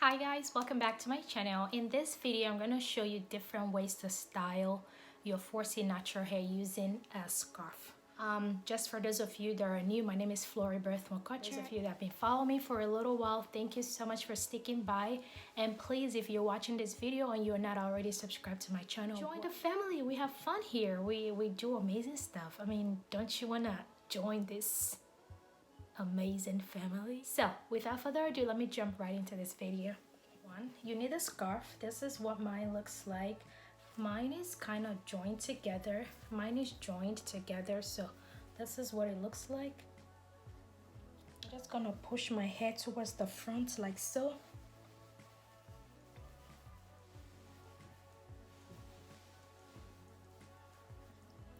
Hi guys, welcome back to my channel. In this video, I'm going to show you different ways to style your 4C natural hair using a scarf. Just for those of you that are new, my name is Floribeth Mokocha. Those of you that have been following me for a little while, thank you so much for sticking by. And please, if you're watching this video and you're not already subscribed to my channel, join the family. We have fun here. We do amazing stuff. I mean, don't you want to join this amazing family? So without further ado, let me jump right into this video. One, you need a scarf. This is what mine looks like. Mine is kind of joined together. So this is what it looks like. I'm just gonna push my hair towards the front like so.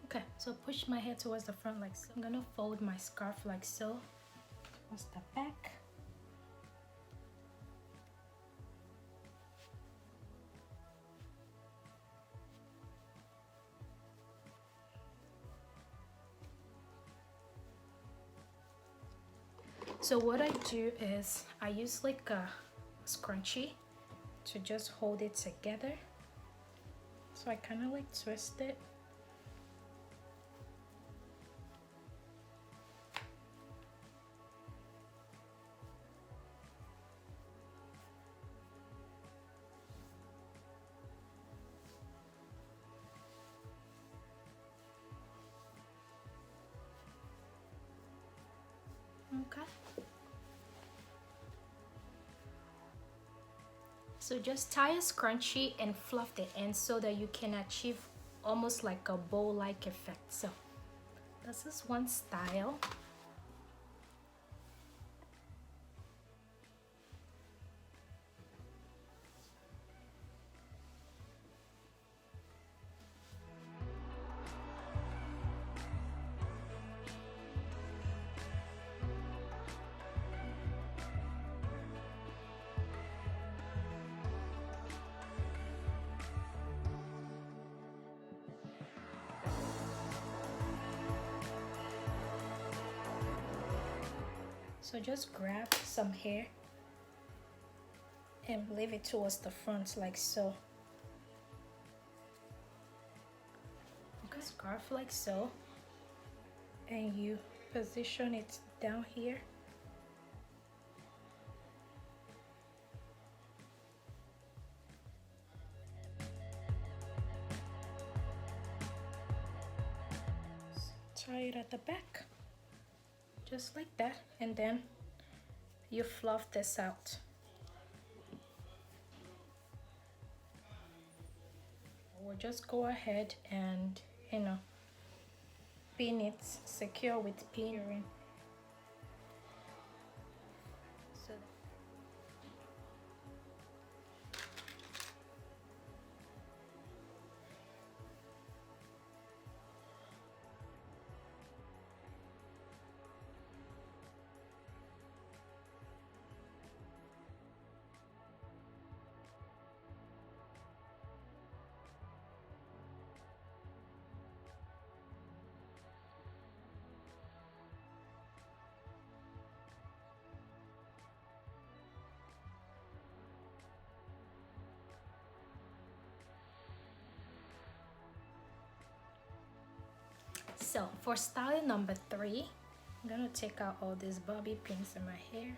Okay, so push my hair towards the front like so. I'm gonna fold my scarf like so. Towards the back. So what I do is I use like a scrunchie to just hold it together. So I kind of like twist it. Okay. So just tie a scrunchie and fluff the ends so that you can achieve almost like a bow-like effect. So this is one style. So just grab some hair and leave it towards the front like so. Okay, scarf like so, and you position it down here. Tie it at the back. Just like that, and then you fluff this out. We'll just go ahead and pin it, secure with pin. So So for style number 3, I'm gonna take out all these bobby pins in my hair.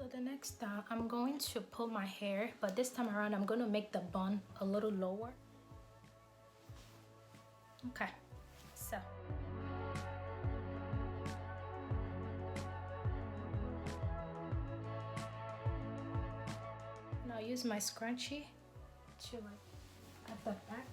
So the next time I'm going to put my hair, but this time around I'm going to make the bun a little lower. Okay, so now use my scrunchie to like at the back.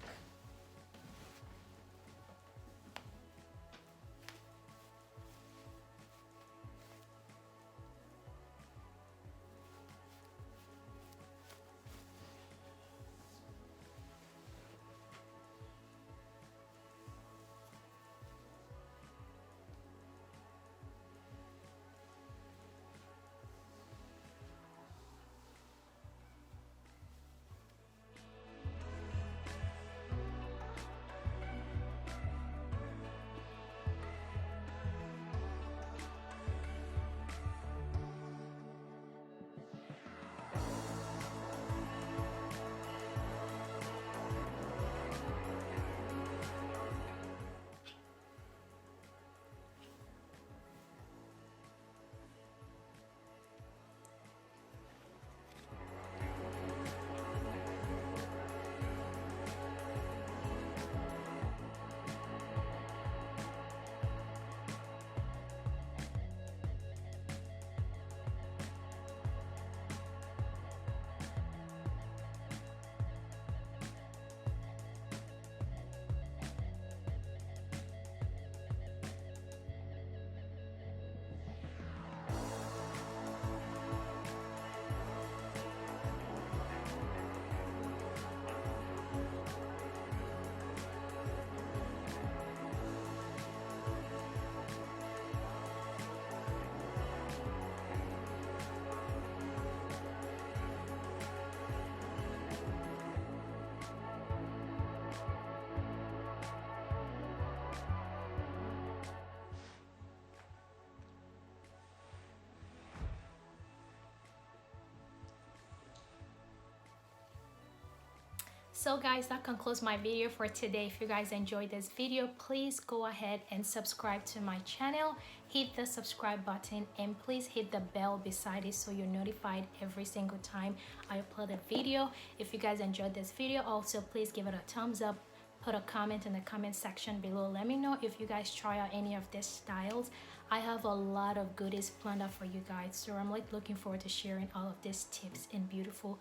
So guys, that concludes my video for today. If you guys enjoyed this video, please go ahead and subscribe to my channel. Hit the subscribe button and please hit the bell beside it so you're notified every single time I upload a video. If you guys enjoyed this video, also please give it a thumbs up. Put a comment in the comment section below. Let me know if you guys try out any of these styles. I have a lot of goodies planned out for you guys, so I'm like looking forward to sharing all of these tips and beautiful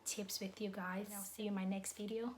tips with you guys. I'll see you in my next video.